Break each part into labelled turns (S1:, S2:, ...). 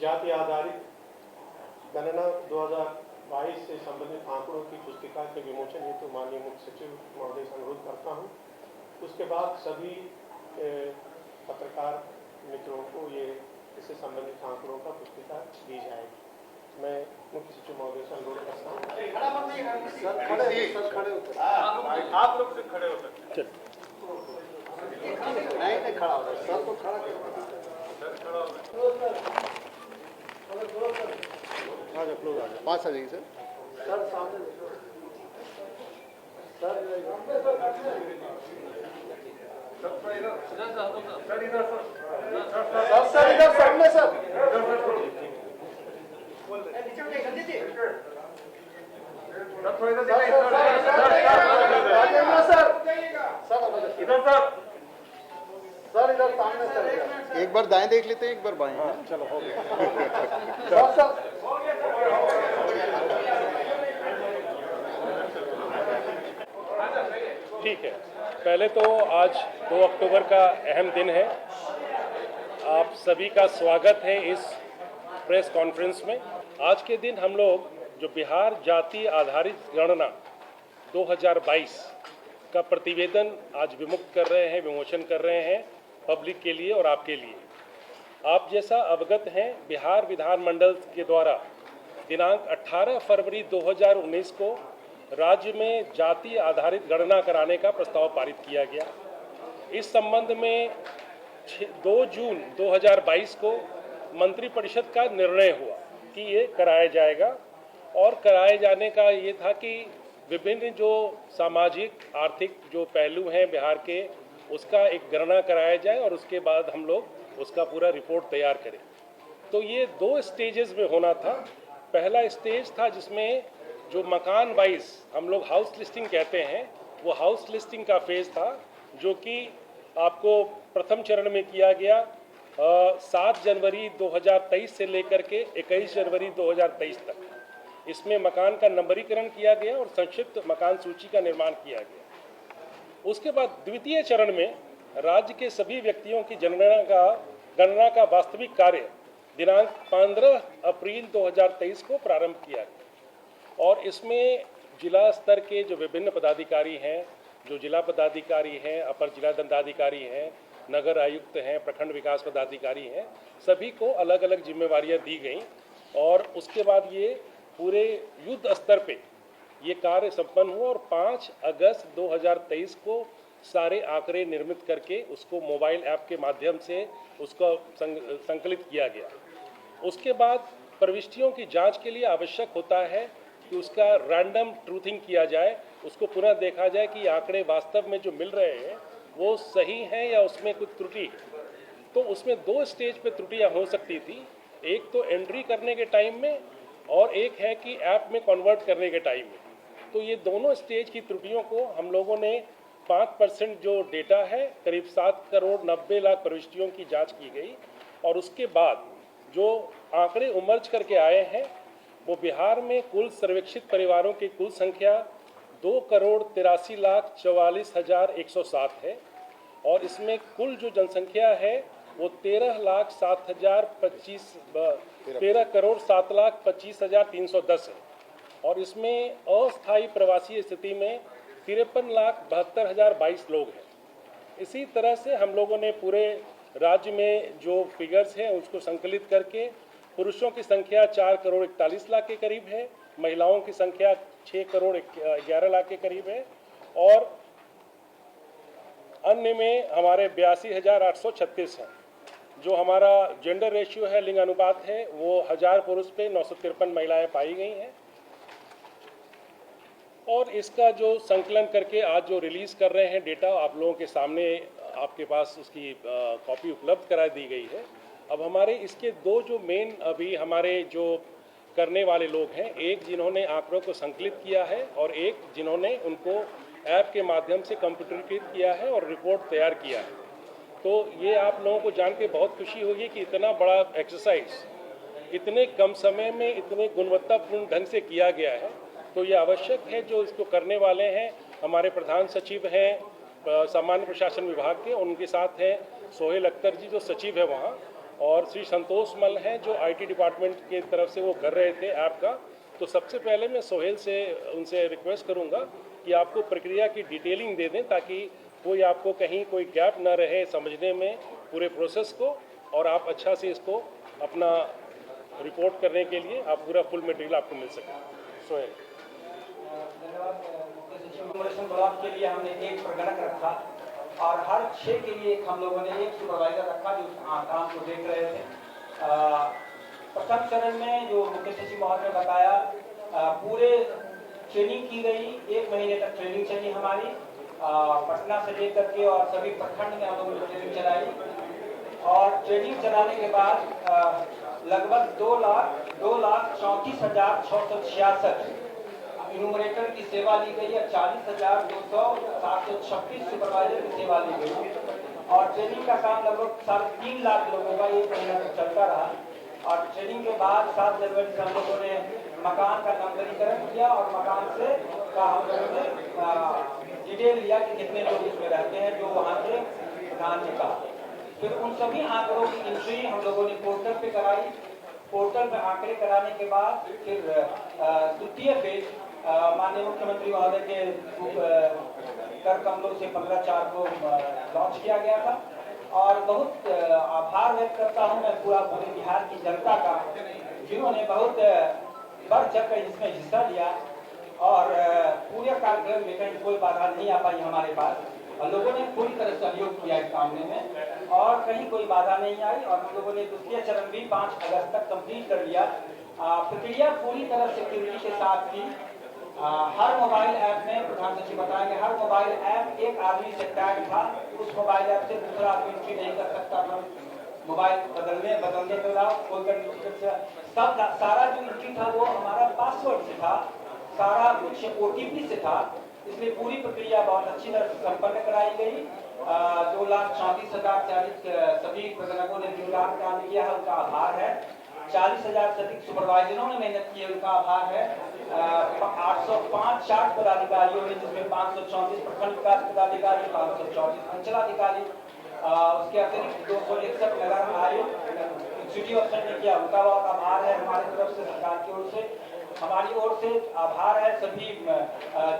S1: जाति आधारित गणना 2022 से संबंधित आंकड़ों की पुस्तिका के विमोचन हेतु माननीय मुख्य सचिव महोदय से अनुरोध करता हूँ। उसके बाद सभी पत्रकार मित्रों को ये इससे संबंधित आंकड़ों का पुस्तिका दी जाएगी। मैं मुख्य सचिव महोदय से अनुरोध करता हूँ।
S2: आप लोग से खड़े हो सकते हैं।
S3: नहीं खड़ा हो सर, तो खड़ा पास आ जाइए सर। सर सामने सर इधर सामने सर। सर इधर सामने सर। एक बार दाएं देख लेते हैं, एक बार बाएं। चलो हो गया।
S4: ठीक है, पहले तो आज 2 अक्टूबर का अहम दिन है। आप सभी का स्वागत है इस प्रेस कॉन्फ्रेंस में। आज के दिन हम लोग जो बिहार जाति आधारित गणना 2022 का प्रतिवेदन आज विमुक्त कर रहे हैं, विमोचन कर रहे हैं पब्लिक के लिए और आपके लिए। आप जैसा अवगत हैं, बिहार विधानमंडल के द्वारा दिनांक 18 फरवरी 2019 को राज्य में जाति आधारित गणना कराने का प्रस्ताव पारित किया गया। इस संबंध में 2 जून 2022 को मंत्रिपरिषद का निर्णय हुआ कि ये कराया जाएगा, और कराए जाने का ये था कि विभिन्न जो सामाजिक आर्थिक जो पहलू हैं बिहार के, उसका एक गणना कराया जाए और उसके बाद हम लोग उसका पूरा रिपोर्ट तैयार करें। तो ये 2 स्टेजेस में होना था। पहला स्टेज था जिसमें जो मकान वाइज हम लोग हाउस लिस्टिंग कहते हैं, वो हाउस लिस्टिंग का फेज़ था, जो कि आपको प्रथम चरण में किया गया 7 जनवरी 2023 से लेकर के 21 जनवरी 2023 तक। इसमें मकान का नंबरीकरण किया गया और संक्षिप्त मकान सूची का निर्माण किया गया। उसके बाद द्वितीय चरण में राज्य के सभी व्यक्तियों की गणना का वास्तविक कार्य दिनांक 15 अप्रैल 2023 को प्रारंभ किया गया, और इसमें जिला स्तर के जो विभिन्न पदाधिकारी हैं, जो जिला पदाधिकारी हैं, अपर जिला दंडाधिकारी हैं, नगर आयुक्त हैं, प्रखंड विकास पदाधिकारी हैं, सभी को अलग अलग जिम्मेवारियां दी गई। और उसके बाद ये पूरे युद्ध स्तर पे ये कार्य संपन्न हुआ और 5 अगस्त 2023 को सारे आंकड़े निर्मित करके उसको मोबाइल ऐप के माध्यम से उसको संकलित किया गया। उसके बाद प्रविष्टियों की जांच के लिए आवश्यक होता है कि उसका रैंडम ट्रूथिंग किया जाए, उसको पुनः देखा जाए कि आंकड़े वास्तव में जो मिल रहे हैं वो सही हैं या उसमें कुछ त्रुटि है। तो उसमें 2 स्टेज पे त्रुटियां हो सकती थी, एक तो एंट्री करने के टाइम में और एक है कि ऐप में कन्वर्ट करने के टाइम में। तो ये दोनों स्टेज की त्रुटियों को हम लोगों ने 5% जो डेटा है, करीब 7 करोड़ 90 लाख प्रविष्टियों की जांच की गई, और उसके बाद जो आंकड़े उमर्ज करके आए हैं वो बिहार में कुल सर्वेक्षित परिवारों की कुल संख्या 2 करोड़ 83 लाख 44,107 है, और इसमें कुल जो जनसंख्या है वो 13 करोड़ 7 लाख 25,310 है, और इसमें अस्थायी प्रवासी स्थिति में 53 लाख 72,022 लोग हैं। इसी तरह से हम लोगों ने पूरे राज्य में जो फिगर्स हैं उसको संकलित करके पुरुषों की संख्या 4 करोड़ 41 लाख के करीब है, महिलाओं की संख्या 6 करोड़ 11 लाख के करीब है, और अन्य में हमारे 82,836 हैं। जो हमारा जेंडर रेशियो है, लिंग अनुपात है, वो 1000 पुरुष पे 953 महिलाएं पाई गई हैं। और इसका जो संकलन करके आज जो रिलीज़ कर रहे हैं डेटा, आप लोगों के सामने आपके पास उसकी कॉपी उपलब्ध करा दी गई है। अब हमारे इसके 2 जो मेन अभी हमारे जो करने वाले लोग हैं, एक जिन्होंने आंकड़ों को संकलित किया है और एक जिन्होंने उनको ऐप के माध्यम से कंप्यूटरीकृत किया है और रिपोर्ट तैयार किया है। तो ये आप लोगों को जान के बहुत खुशी होगी कि इतना बड़ा एक्सरसाइज इतने कम समय में इतने गुणवत्तापूर्ण ढंग से किया गया है। तो ये आवश्यक है, जो इसको करने वाले हैं हमारे प्रधान सचिव हैं सामान्य प्रशासन विभाग के, उनके साथ हैं सोहेल अख्तर जी जो सचिव है वहाँ, और श्री संतोष मल हैं जो आईटी डिपार्टमेंट के तरफ से वो कर रहे थे ऐप का। तो सबसे पहले मैं सोहेल से उनसे रिक्वेस्ट करूंगा कि आपको प्रक्रिया की डिटेलिंग दे दें ताकि कोई आपको कहीं कोई गैप ना रहे समझने में पूरे प्रोसेस को, और आप अच्छा से इसको अपना रिपोर्ट करने के लिए आप पूरा फुल मटेरियल आपको मिल सके। सोहेल।
S5: इनोवेशन ब्लॉक के लिए हमने एक प्रगणक रखा और हर 6 के लिए हम लोगों ने एक सुपरवाइजर रखा जो उस काम को देख रहे थे। प्रथम चरण में जो मुख्य सचिव महोदय ने बताया पूरे ट्रेनिंग की गई, 1 महीने तक ट्रेनिंग चली हमारी पटना से लेकर के, और सभी प्रखंड में हम लोगों ने ट्रेनिंग चलाई। और ट्रेनिंग चलाने के बाद लगभग 2,34,666 इन्यूमरेटर की सेवा ली गई है, 40,736 सुपरवाइजर की सेवा ली गई और ट्रेनिंग का काम लगभग 3.5 लाख लोगों का 1 महीना तक चलता रहा। और ट्रेनिंग के बाद 7 जनवरी से हम लोगों ने मकान का नंबरीकरण किया और मकान से हम लोगों ने डिटेल लिया कि कितने लोग इसमें रहते हैं जो वहाँ के प्रधान ने कहा। फिर उन सभी आंकड़ों की एंट्री हम लोगों ने पोर्टल पे कराई। पोर्टल में आंकड़े कराने के बाद फिर द्वितीय फेज माननीय मुख्यमंत्री महोदय के कर कमलों से 15/4 को लॉन्च किया गया था। और बहुत आभार व्यक्त करता हूं मैं पूरे बिहार की जनता का, जिन्होंने बहुत बढ़ चढ़कर इसमें हिस्सा लिया और पूरे कार्यक्रम में कहीं कोई बाधा नहीं आ पाई हमारे पास और लोगों ने पूरी तरह सहयोग किया इस काम में और कहीं कोई बाधा नहीं आई। और हम लोगों ने द्वितीय चरण भी 5 अगस्त तक कंप्लीट कर लिया। प्रक्रिया पूरी तरह सिक्योरिटी के साथ थी। हर मोबाइल ऐप में प्रधान सचिव बताएंगे, हर मोबाइल ऐप एक आदमी से टैग था। उस मोबाइल ऐप से दूसरा आदमी एंट्री नहीं कर सकता था। मोबाइल बदलने के बाद सारा जो एंट्री था वो हमारा पासवर्ड से था, सारा कुछ OTP से था। इसलिए पूरी प्रक्रिया बहुत अच्छी तरह से संपन्न कराई गई। 2,34,040 सभी प्रबंधकों ने दिन रात काम किया है, उनका आभार है। 40,000 से अधिक सुपरवाइजरों ने मेहनत की है, उनका आभार है। 805 पदाधिकारियों ने, जिसमें 534 प्रखंड विकास पदाधिकारी, 534 अंचलाधिकारी, उसके अतिरिक्त 261 नगर आयोग सिटी अफसर ने किया, उनका बहुत आभार है। हमारी तरफ से, सरकार की ओर से, हमारी ओर से आभार है सभी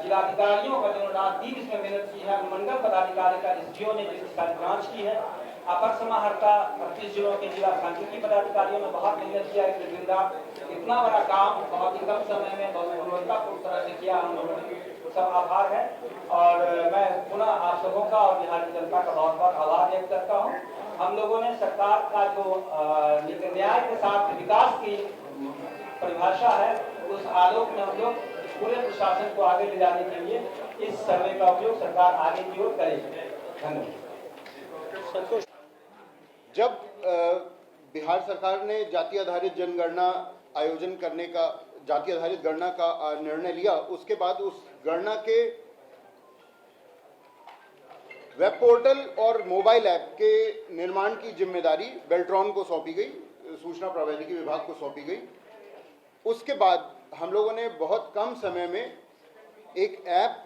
S5: जिलाधिकारियों का जिन्होंने रात दिन इसमें मेहनत की है। मंडल पदाधिकारी का SDO ने जिसकी सारी जांच की है। अपर समाहर्ता 38 जिलों के जिला सांख्यिकी पदाधिकारियों ने बहुत मेहनत किया है। दिन रात इतना बड़ा काम बहुत ही कम समय में बहुत गुणवत्तापूर्ण तरह से किया हम लोगों ने, सब आभार है। और मैं पुनः आप सबों का और बिहार की जनता का बहुत बहुत आभार व्यक्त करता हूँ। हम लोगों ने सरकार का जो न्याय के साथ विकास की परिभाषा है, उस आलोक में हम लोग पूरे प्रशासन को आगे ले जाने के लिए इस सर्वे का उपयोग सरकार आगे की ओर करेगी। धन्यवाद।
S3: जब बिहार सरकार ने जाति आधारित जनगणना आयोजन करने का, जाति आधारित गणना का निर्णय लिया, उसके बाद उस गणना के वेब पोर्टल और मोबाइल ऐप के निर्माण की जिम्मेदारी बेल्ट्रॉन को सौंपी गई, सूचना प्रौद्योगिकी विभाग को सौंपी गई। उसके बाद हम लोगों ने बहुत कम समय में एक ऐप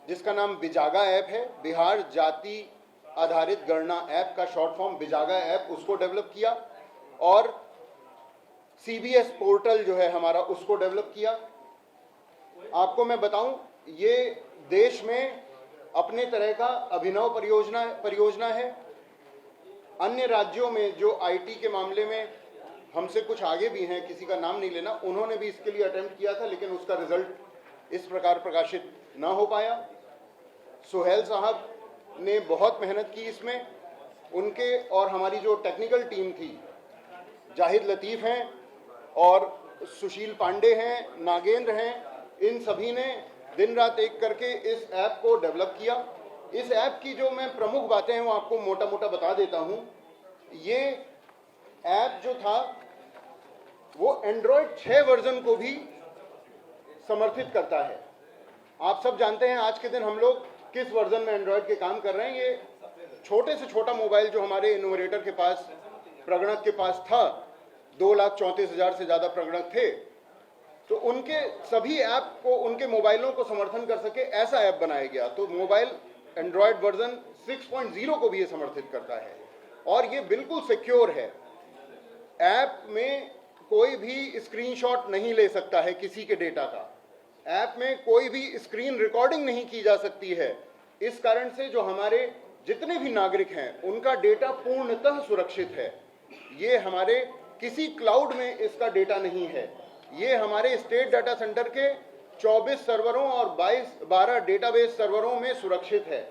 S3: जिसका नाम बिजागा ऐप है, बिहार जाति आधारित गणना ऐप का शॉर्ट फॉर्म बिजागा ऐप, उसको डेवलप किया और CBS पोर्टल जो है हमारा, उसको डेवलप किया। आपको मैं बताऊं, ये देश में अपने तरह का अभिनव परियोजना है। अन्य राज्यों में जो IT के मामले में हमसे कुछ आगे भी हैं, किसी का नाम नहीं लेना, उन्होंने भी इसके लिए अटेम्प्ट किया था, लेकिन उसका रिजल्ट इस प्रकार प्रकाशित ना हो पाया। सोहेल साहब ने बहुत मेहनत की इसमें, उनके और हमारी जो टेक्निकल टीम थी, जाहिद लतीफ़ हैं और सुशील पांडे हैं, नागेंद्र हैं, इन सभी ने दिन रात एक करके इस ऐप को डेवलप किया। इस ऐप की जो मैं प्रमुख बातें हैं वो आपको मोटा मोटा बता देता हूं। ये ऐप जो था वो एंड्रॉयड 6 वर्जन को भी समर्थित करता है। आप सब जानते हैं आज के दिन हम लोग किस वर्जन में एंड्रॉयड के काम कर रहे हैं। ये छोटे से छोटा मोबाइल जो हमारे इनोवेटर के पास, प्रगणक के पास था, 2,34,000 से ज़्यादा प्रगणक थे, तो उनके सभी ऐप को, उनके मोबाइलों को समर्थन कर सके ऐसा ऐप बनाया गया। तो मोबाइल एंड्रॉयड वर्जन 6.0 को भी ये समर्थित करता है और ये बिल्कुल सिक्योर है। ऐप में कोई भी स्क्रीनशॉट नहीं ले सकता है किसी के डेटा का, ऐप में कोई भी स्क्रीन रिकॉर्डिंग नहीं की जा सकती है। इस कारण से जो हमारे जितने भी नागरिक हैं उनका डेटा पूर्णतः सुरक्षित है। ये हमारे किसी क्लाउड में इसका डेटा नहीं है, ये हमारे स्टेट डाटा सेंटर के 24 सर्वरों और 12 डेटाबेस सर्वरों में सुरक्षित है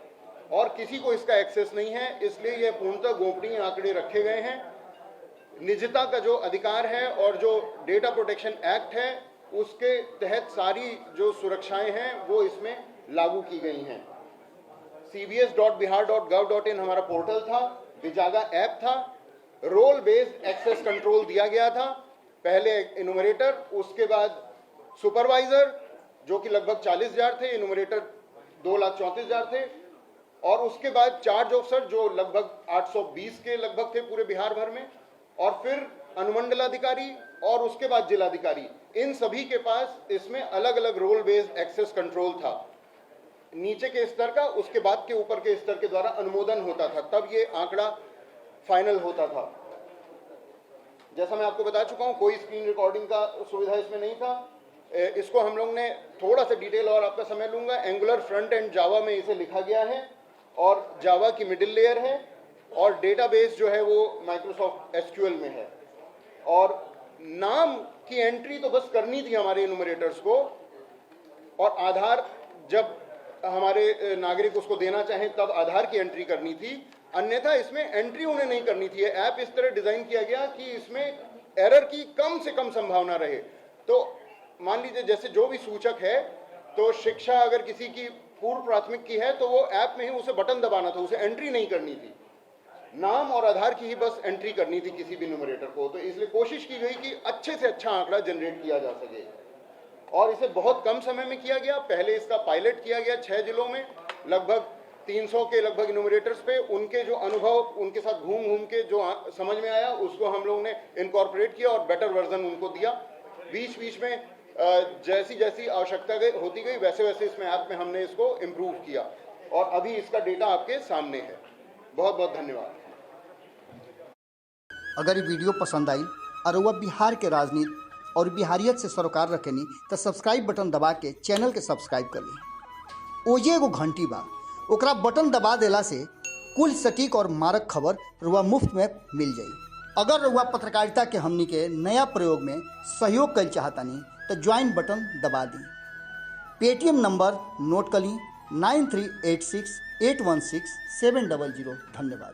S3: और किसी को इसका एक्सेस नहीं है। इसलिए यह पूर्णतः गोपनीय आंकड़े रखे गए हैं। निजता का जो अधिकार है और जो डेटा प्रोटेक्शन एक्ट है उसके तहत सारी जो सुरक्षाएं हैं वो इसमें लागू की गई हैं। cbs.bihar.gov.in हमारा पोर्टल था, विजागा ऐप था, रोल बेस्ड एक्सेस कंट्रोल दिया गया था। पहले इनुमरेटर, उसके बाद सुपरवाइजर जो कि लगभग 40,000 थे, इनुमरेटर 2,34,000 थे, और उसके बाद चार्ज ऑफिसर जो लगभग 820 के लगभग थे पूरे बिहार भर में, और फिर अनुमंडलाधिकारी और उसके बाद जिलाधिकारी। इन सभी के पास इसमें अलग अलग रोल बेस्ड एक्सेस कंट्रोल था। नीचे के स्तर का, उसके बाद के ऊपर के स्तर के द्वारा अनुमोदन होता था, तब ये आंकड़ा फाइनल होता था। जैसा मैं आपको बता चुका हूं, कोई स्क्रीन रिकॉर्डिंग का सुविधा इसमें नहीं था। इसको हम लोग ने थोड़ा सा डिटेल और आपका समय लूंगा। एंगुलर फ्रंट एंड जावा में इसे लिखा गया है और जावा की मिडिल लेयर है, और डेटाबेस जो है वो माइक्रोसॉफ्ट एसक्यूएल में है। और नाम की एंट्री तो बस करनी थी हमारे इनुमरेटर्स को, और आधार जब हमारे नागरिक उसको देना चाहें तब आधार की एंट्री करनी थी, अन्यथा इसमें एंट्री उन्हें नहीं करनी थी। ऐप इस तरह डिजाइन किया गया कि इसमें एरर की कम से कम संभावना रहे। तो मान लीजिए जैसे जो भी सूचक है, तो शिक्षा अगर किसी की पूर्व प्राथमिक की है तो वो ऐप में ही उसे बटन दबाना था, उसे एंट्री नहीं करनी थी। नाम और आधार की ही बस एंट्री करनी थी किसी भी न्यूमरेटर को। तो इसलिए कोशिश की गई कि अच्छे से अच्छा आंकड़ा जनरेट किया जा सके, और इसे बहुत कम समय में किया गया। पहले इसका पायलट किया गया 6 जिलों में, लगभग 300 के लगभग न्यूमरेटर्स पे। उनके जो अनुभव, उनके साथ घूम घूम के जो समझ में आया उसको हम लोगों ने इनकॉर्पोरेट किया और बेटर वर्जन उनको दिया। बीच बीच में जैसी जैसी आवश्यकता होती गई वैसे वैसे इसमें ऐप में हमने इसको इम्प्रूव किया, और अभी इसका डेटा आपके सामने है। बहुत बहुत धन्यवाद।
S6: अगर ये वीडियो पसंद आई और वह बिहार के राजनीति और बिहारियत से सरोकार रखेनी तो सब्सक्राइब बटन दबा के चैनल के सब्सक्राइब कर ली। ओजे एगो घंटी बा, ओकरा बटन दबा देला से कुल सटीक और मारक खबर रुआ मुफ्त में मिल जाई। अगर रुआ पत्रकारिता के हमनी के नया प्रयोग में सहयोग कर चाहतानी तो ज्वाइन बटन दबा दी। पेटीएम नंबर नोट कर ली 9386816700। धन्यवाद।